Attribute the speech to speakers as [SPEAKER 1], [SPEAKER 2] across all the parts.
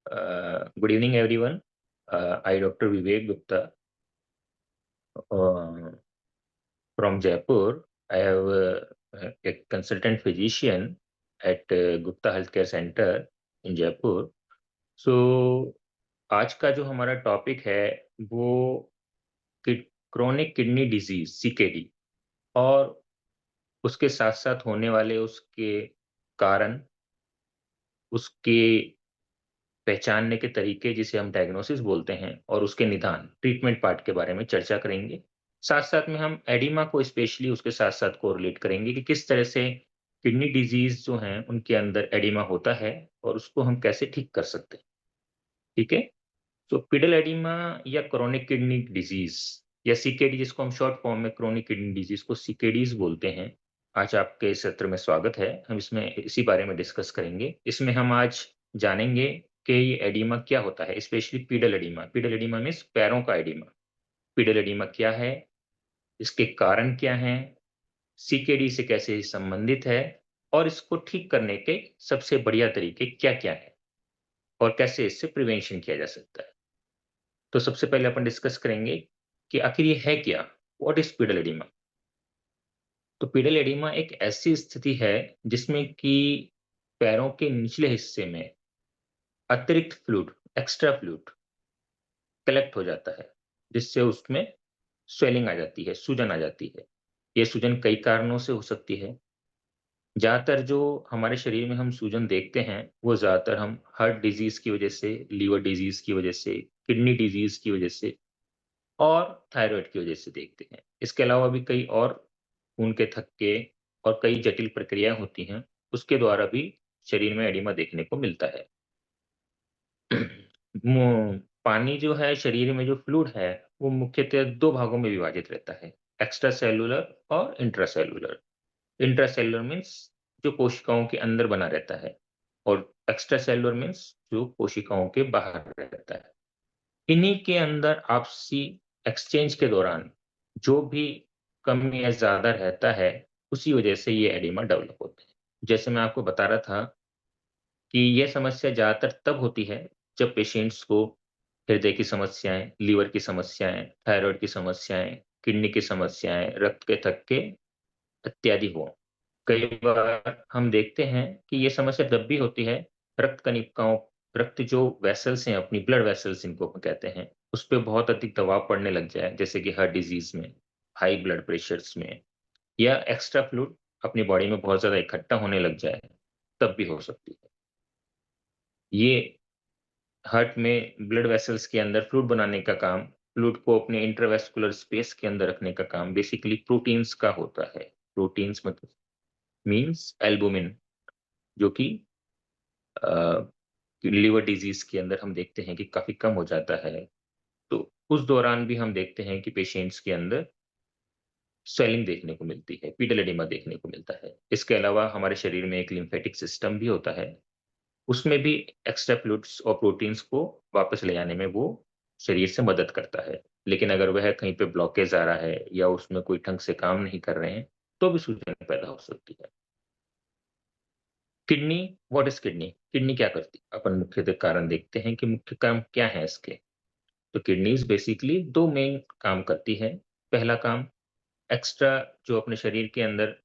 [SPEAKER 1] Good evening, everyone. I, Dr. Vivek Gupta, from Jaipur. I have a consultant physician at Gupta Healthcare Center in Jaipur. So, आज का जो हमारा topic है वो chronic kidney disease CKD और उसके साथ साथ होने वाले उसके कारण, उसके पहचानने के तरीके जिसे हम डायग्नोसिस बोलते हैं और उसके निदान ट्रीटमेंट पार्ट के बारे में चर्चा करेंगे। साथ-साथ में हम एडिमा को स्पेशली उसके साथ-साथ कोरिलेट करेंगे कि किस तरह से किडनी डिजीज़ जो हैं उनके अंदर एडिमा होता है और उसको हम कैसे ठीक कर सकते हैं, ठीक है? तो पिडल एडिमा या क्रोनिक किडनी डिजीज़ या सीकेडी जिसको हम शॉर्ट फॉर्म में क्रोनिक किडनी डिजीज़ को सीकेडीज़ बोलते हैं। आज आपके इस सत्र में स्वागत है। हम इसमें इसी बारे में डिस्कस करेंगे। इसमें हम आज जानेंगे कि ये एडिमा क्या होता है, स्पेशली पिडल एडिमा। पिडल एडिमा मीन्स पैरों का एडिमा। पिडल एडिमा क्या है? इसके कारण क्या हैं? सीकेडी से कैसे ये संबंधित है? और इसको ठीक करने के सबसे बढ़िया तरीके क्या-क्या हैं? और कैसे इससे प्रिवेंशन किया जा सकता है? तो सबसे पहले अपन डिस्कस करेंगे कि आखिर ये है क्या? What is pedal oedema? तो पिडल एडिमा एक ऐसी स्थिति है जिसमें कि पैरों के निचले हिस्से में अतिरिक्त फ्लूइड, एक्स्ट्रा फ्लूइड कलेक्ट हो जाता है, जिससे उसमें स्वेलिंग आ जाती है, सूजन आ जाती है। ये सूजन कई कारणों से हो सकती है। ज़्यादातर जो हमारे शरीर में हम सूजन देखते हैं, वो ज़्यादातर हम हार्ट डिज़ीज़ की वजह से, लिवर डिज़ीज़ की वजह से, किडनी डिज़ीज़ की वजह से और थायरॉइड की वजह से देखते हैं। इसके अलावा भी कई और खून के थक्के और कई जटिल प्रक्रियाएँ होती हैं, उसके द्वारा भी शरीर में एडिमा देखने को मिलता है। मो पानी जो है शरीर में जो फ्लूइड है, वो मुख्यतः 2 भागों में विभाजित रहता है, एक्स्ट्रा सेल्युलर और इंट्रासेल्युलर। इंट्रासेल्युलर मीन्स जो कोशिकाओं के अंदर बना रहता है और एक्स्ट्रा सेल्युलर मीन्स जो कोशिकाओं के बाहर रहता है। इन्हीं के अंदर आपसी एक्सचेंज के दौरान जो भी कम या ज़्यादा रहता है, उसी वजह से ये एडिमा डेवलप होते हैं। जैसे मैं आपको बता रहा था कि ये समस्या ज़्यादातर तब होती है जब पेशेंट्स को हृदय की समस्याएँ, लीवर की समस्याएँ, थायरॉइड की समस्याएँ, किडनी की समस्याएँ, रक्त के थक्के इत्यादि हों। कई बार हम देखते हैं कि ये समस्या तब भी होती है, रक्त कणिकाओं रक्त जो वेसल्स हैं अपनी ब्लड वेसल्स जिनको हम कहते हैं, उस पे बहुत अधिक दबाव पड़ने लग जाए, जैसे कि हार्ट डिज़ीज़ में, हाई ब्लड प्रेशर्स में या एक्स्ट्रा फ्लूइड अपनी बॉडी में बहुत ज़्यादा इकट्ठा होने लग जाए, तब भी हो सकती है। ये हार्ट में ब्लड वेसल्स के अंदर फ्लूइड बनाने का काम, फ्लूइड को अपने इंट्रावेस्कुलर स्पेस के अंदर रखने का काम बेसिकली प्रोटीन्स का होता है। प्रोटीन्स मतलब मीन्स एल्बुमिन जो कि अ, लिवर डिजीज़ के अंदर हम देखते हैं कि काफ़ी कम हो जाता है। तो उस दौरान भी हम देखते हैं कि पेशेंट्स के अंदर स्वेलिंग देखने को मिलती है, पीडल एडिमा देखने को मिलता है। इसके अलावा हमारे शरीर में एक लिम्फेटिक सिस्टम भी होता है, उसमें भी एक्स्ट्रा फ्लूइड्स और प्रोटीन्स को वापस ले आने में वो शरीर से मदद करता है। लेकिन अगर वह कहीं पे ब्लॉकेज आ रहा है या उसमें कोई ढंग से काम नहीं कर रहे हैं, तो भी सूजन पैदा हो सकती है। Kidney what is kidney? Kidney क्या करती है? अपन मुख्यतः कारण देखते हैं कि मुख्य काम क्या है इसके? तो किडनीज़ बेसिकली 2 मेन काम करती है। पहला काम एक्स्ट्रा जो अपने शरीर के अंदर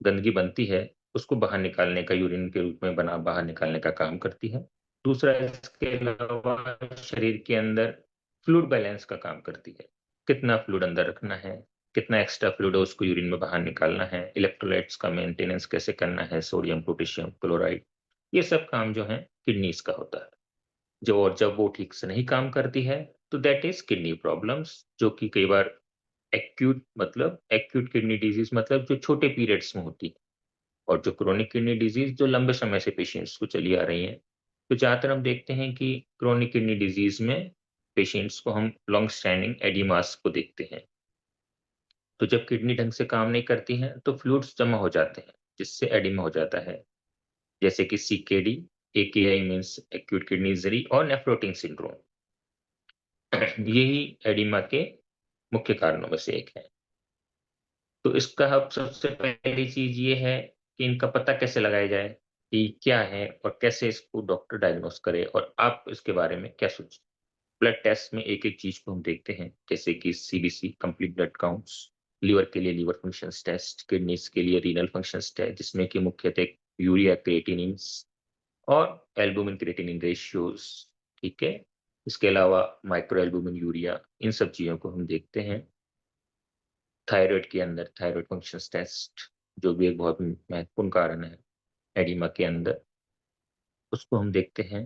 [SPEAKER 1] गंदगी बनती है, उसको बाहर निकालने का यूरिन के रूप में बना बाहर निकालने का काम करती है। दूसरा इसके अलावा शरीर के अंदर फ्लूइड बैलेंस का काम करती है। कितना फ्लूइड अंदर रखना है, कितना एक्स्ट्रा फ्लूइड है उसको यूरिन में बाहर निकालना है, इलेक्ट्रोलाइट्स का मेंटेनेंस कैसे करना है, सोडियम, पोटेशियम, क्लोराइड, ये सब काम जो है किडनीज़ का होता है। जब वो ठीक से नहीं काम करती है, तो दैट इज़ किडनी प्रॉब्लम्स जो कि कई बार एक्यूट किडनी डिजीज़ मतलब जो छोटे पीरियड्स में होती है। और जो क्रोनिक किडनी डिजीज़ जो लंबे समय से पेशेंट्स को चली आ रही है। तो ज़्यादातर हम देखते हैं कि क्रोनिक किडनी डिजीज़ में पेशेंट्स को हम लॉन्ग स्टैंडिंग एडिमास को देखते हैं। तो जब किडनी ढंग से काम नहीं करती हैं, तो फ्लूइड्स जमा हो जाते हैं, जिससे एडिमा हो जाता है। जैसे कि CKD, एकेआई means acute kidney injury और नेफ्रोटिक सिंड्रोम। यही एडिमा के मुख्य कारणों में से एक है। तो इसका अब सबसे पहली चीज़ ये है कि इनका पता कैसे लगाया जाए? कि क्या है और कैसे इसको डॉक्टर डायग्नोस करे और आप इसके बारे में क्या सोचते हैं? ब्लड टेस्ट में एक-एक चीज़ को हम देखते हैं, जैसे कि CBC complete blood counts, liver के लिए लिवर फंक्शंस टेस्ट, किडनीज़ के लिए रीनल फंक्शंस टेस्ट जिसमें कि मुख्यतः यूरिया क्रिएटिनिन्स और एल्बुमिन क्रिएटिनिन रेशियोज़, ठीक है? इसके अलावा माइक्रो एल्बुमिन यूरिया, इन सब चीज़ों को हम देखते हैं। थायरॉइड के अंदर थायरॉइड फंक्शंस टेस्ट, जो भी एक बहुत महत्वपूर्ण कारण है एडिमा के अंदर, उसको हम देखते हैं।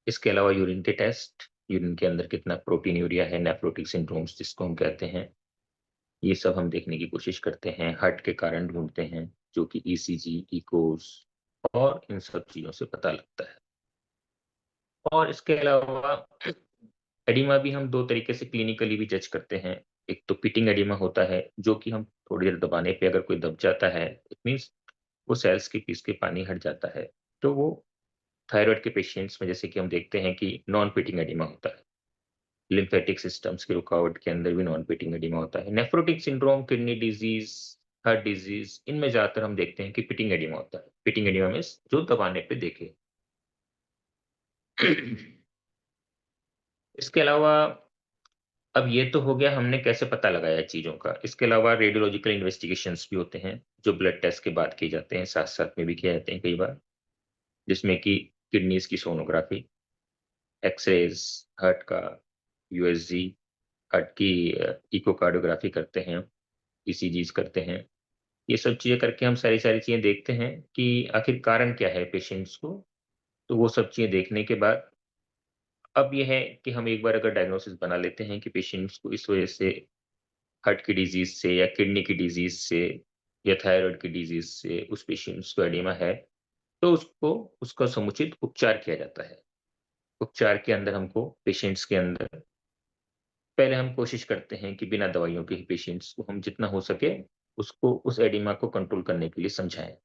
[SPEAKER 1] इसके अलावा यूरिन के टेस्ट, यूरिन के अंदर कितना प्रोटीनूरिया है, नेफ्रोटिक सिंड्रोम्स जिसको हम कहते हैं, ये सब हम देखने की कोशिश करते हैं। हार्ट के कारण ढूँढते हैं, जो कि ईसीजी, इकोज़ और इन सब चीज़ों से पता लगता है। और इसके अलावा एडिमा भी हम 2 तरीके से क्लिनिकली भी जज करते हैं। एक तो पिटिंग एडिमा होता है, जो कि हम थोड़ी देर दबाने पे अगर कोई दब जाता है, इट मीन्स वो सेल्स के पीस के पानी हट जाता है। तो वो थायरॉइड के पेशेंट्स में जैसे कि हम देखते हैं कि नॉन पिटिंग एडिमा होता है। लिम्फेटिक सिस्टम्स की रुकावट के अंदर भी नॉन पिटिंग एडिमा होता है। Nephrotic syndrome, kidney disease, heart disease, इनमें ज़्यादातर हम देखते हैं कि पिटिंग एडिमा होता है। पिटिंग एडिमा मीन्स जो दबाने पे देखे। इसके अलावा अब ये तो हो गया हमने कैसे पता लगाया चीज़ों का। इसके अलावा रेडियोलॉजिकल इन्वेस्टिगेशंस भी होते हैं, जो ब्लड टेस्ट के बाद किए जाते हैं, साथ-साथ में भी किए जाते हैं कई बार, जिसमें कि किडनीज़ की सोनोग्राफी, एक्स-रेज़, हार्ट का यूएसजी, हार्ट की इकोकार्डियोग्राफी करते हैं, ईसीजीज़ करते हैं। ये सब चीज़ें करके हम सारी-सारी चीज़ें देखते हैं कि आखिर कारण क्या है पेशेंट्स को। तो वो सब चीज़ें देखने के बाद अब ये है कि हम एक बार अगर डायग्नोसिस बना लेते हैं कि पेशेंट्स को इस वजह से हार्ट की डिज़ीज़ से या किडनी की डिज़ीज़ से या थायरॉइड की डिज़ीज़ से उस पेशेंट्स को एडिमा है, तो उसको उसका समुचित उपचार किया जाता है। उपचार के अंदर हमको पेशेंट्स के अंदर पहले हम कोशिश करते हैं कि बिना दवाइयों के ही पेशेंट्स को हम जितना हो सके उसको उस एडिमा को कंट्रोल करने के लिए समझाएँ।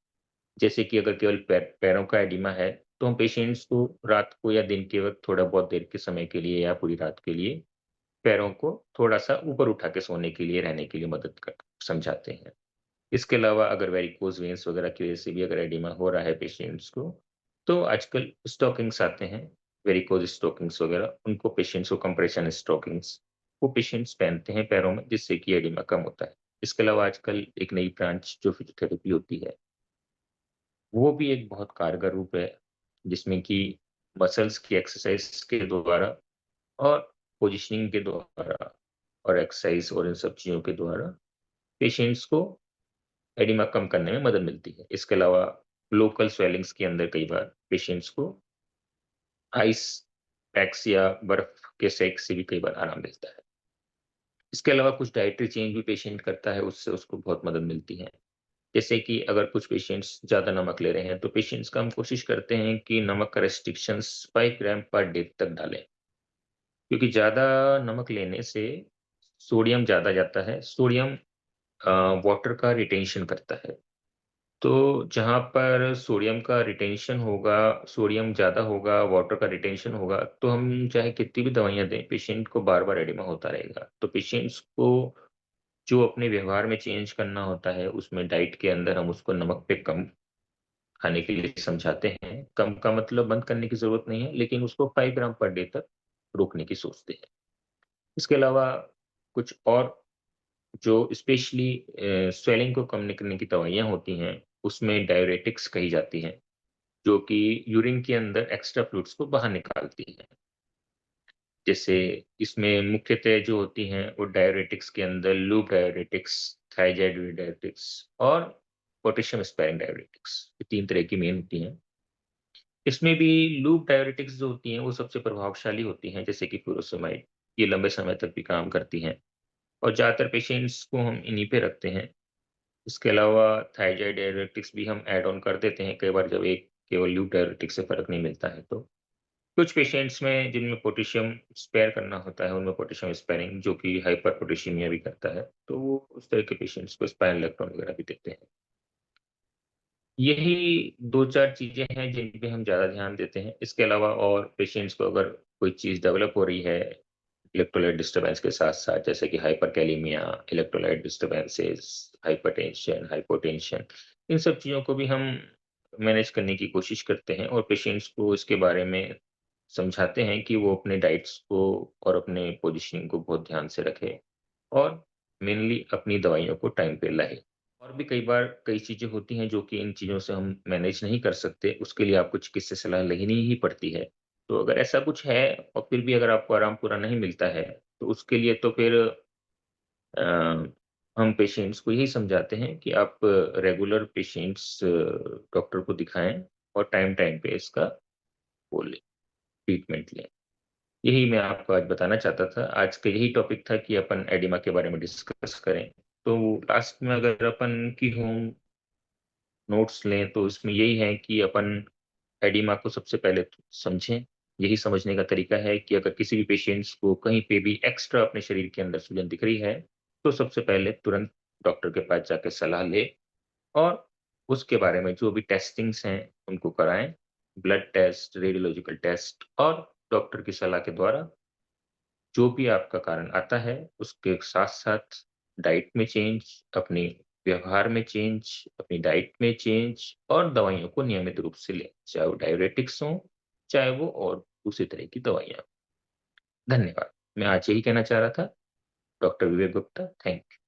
[SPEAKER 1] जैसे कि अगर केवल पैरों का एडिमा है, तो हम पेशेंट्स को रात को या दिन के वक़्त थोड़ा बहुत देर के समय के लिए या पूरी रात के लिए पैरों को थोड़ा-सा ऊपर उठा के सोने के लिए, रहने के लिए मदद कर समझाते हैं। इसके अलावा अगर वेरिकोज़ वेन्स वगैरह की वजह से भी अगर एडिमा हो रहा है पेशेंट्स को, तो आजकल स्टॉकिंग्स आते हैं, वेरिकोज़ स्टॉकिंग्स वगैरह, उनको पेशेंट्स को कंप्रेशन स्टॉकिंग्स, वो पेशेंट्स पहनते हैं पैरों में, जिससे कि एडिमा कम होता है। इसके अलावा आजकल एक नई ब्रांच जो फिज़ियोथेरेपी होती है, वो भी एक बहुत कारगर रूप है, जिसमें कि मसल्स की एक्सरसाइज़ के द्वारा और पोज़िशनिंग के द्वारा और एक्सरसाइज़ और इन सब चीज़ों के द्वारा पेशेंट्स को एडिमा कम करने में मदद मिलती है। इसके अलावा लोकल स्वेलिंग्स के अंदर कई बार पेशेंट्स को आइस पैक्स या बर्फ के सेक से भी कई बार आराम मिलता है। इसके अलावा कुछ डाइटरी चेंज भी पेशेंट करता है, उससे उसको बहुत मदद मिलती है। जैसे कि अगर कुछ पेशेंट्स ज़्यादा नमक ले रहे हैं, तो पेशेंट्स का हम कोशिश करते हैं कि नमक का रेस्ट्रिक्शंस 5 ग्राम पर डे तक डालें, क्योंकि ज़्यादा नमक लेने से सोडियम ज़्यादा जाता है। सोडियम अ, वाटर का रिटेंशन करता है। तो जहाँ पर सोडियम का रिटेंशन होगा, सोडियम ज़्यादा होगा, वाटर का रिटेंशन होगा, तो हम चाहे कितनी भी दवाइयाँ दें, पेशेंट को बार-बार एडिमा होता रहेगा। तो पेशेंट्स को जो अपने व्यवहार में चेंज करना होता है, उसमें डाइट के अंदर हम उसको नमक पे कम खाने के लिए समझाते हैं। कम का मतलब बंद करने की ज़रूरत नहीं है, लेकिन उसको 5 ग्राम पर डे तक रोकने की सोचते हैं। इसके अलावा कुछ और जो स्पेशली स्वेलिंग को कम करने की दवाइयाँ होती हैं, उसमें डाययूरेटिक्स कही जाती हैं, जो कि यूरिन के अंदर एक्स्ट्रा फ्लूइड्स को बाहर निकालती हैं। जैसे इसमें मुख्यतः जो होती हैं, वो डाययूरेटिक्स के अंदर लूप डाययूरेटिक्स, थायज़ाइड डाययूरेटिक्स और पोटेशियम स्पेयरिंग डाययूरेटिक्स, ये 3 तरह की मेन होती हैं। इसमें भी लूप डाययूरेटिक्स जो होती हैं, वो सबसे प्रभावशाली होती हैं, जैसे कि फुरोसेमाइड, ये लंबे समय तक भी काम करती हैं और ज़्यादातर पेशेंट्स को हम इन्हीं पे रखते हैं। इसके अलावा थायज़ाइड डाययूरेटिक्स भी हम ऐड ऑन कर देते हैं कई बार जब एक केवल लूप डाययूरेटिक्स से फ़र्क नहीं मिलता है तो। कुछ पेशेंट्स में जिनमें पोटेशियम स्पेयर करना होता है, उनमें पोटेशियम स्पेयरिंग जो कि हाइपरपोटेशियमिया भी करता है, तो वो उस तरह के पेशेंट्स को स्पाइनल इलेक्ट्रॉन वगैरह भी देते हैं। यही 2-4 चीज़ें हैं जिन पे हम ज़्यादा ध्यान देते हैं। इसके अलावा और पेशेंट्स को अगर कोई चीज़ डेवलप हो रही है इलेक्ट्रोलाइट डिस्टर्बेंस के साथ-साथ जैसे कि hyperkalaemia, electrolyte disturbances, hypertension, hypotension, इन सब चीज़ों को भी हम मैनेज करने की कोशिश करते हैं और पेशेंट्स को इसके बारे में समझाते हैं कि वो अपने डाइट्स को और अपने पोज़ीशनिंग को बहुत ध्यान से रखें और मेनली अपनी दवाइयों को टाइम पे लाएँ। और भी कई बार कई चीज़ें होती हैं जो कि इन चीज़ों से हम मैनेज नहीं कर सकते, उसके लिए आपको चिकित्सा सलाह लेनी ही पड़ती है। तो अगर ऐसा कुछ है और फिर भी अगर आपको आराम पूरा नहीं मिलता है, तो उसके लिए तो फिर अ, हम पेशेंट्स को यही समझाते हैं कि आप रेगुलर पेशेंट्स डॉक्टर को दिखाएँ और टाइम-टाइम पे इसका वो लें, ट्रीटमेंट लें। यही मैं आपको आज बताना चाहता था। आज का यही टॉपिक था कि अपन एडिमा के बारे में डिस्कस करें। तो लास्ट में अगर अपन की होम नोट्स लें तो इसमें यही है कि अपन एडिमा को सबसे पहले तो समझें। यही समझने का तरीका है कि अगर किसी भी पेशेंट्स को कहीं पे भी एक्स्ट्रा अपने शरीर के अंदर सूजन दिख रही है, तो सबसे पहले तुरंत डॉक्टर के पास जाके सलाह लें और उसके बारे में जो भी टेस्टिंग्स हैं, उनको कराएँ। ब्लड टेस्ट, रेडियोलॉजिकल टेस्ट और डॉक्टर की सलाह के द्वारा जो भी आपका कारण आता है, उसके साथ-साथ डाइट में चेंज, अपने व्यवहार में चेंज, अपनी डाइट में चेंज और दवाइयों को नियमित रूप से लें, चाहे वो डायुरेटिक्स हों, चाहे वो और दूसरी तरह की दवाइयाँ। धन्यवाद। मैं आज यही कहना चाह रहा था। Doctor Vivek Gupta, thank you.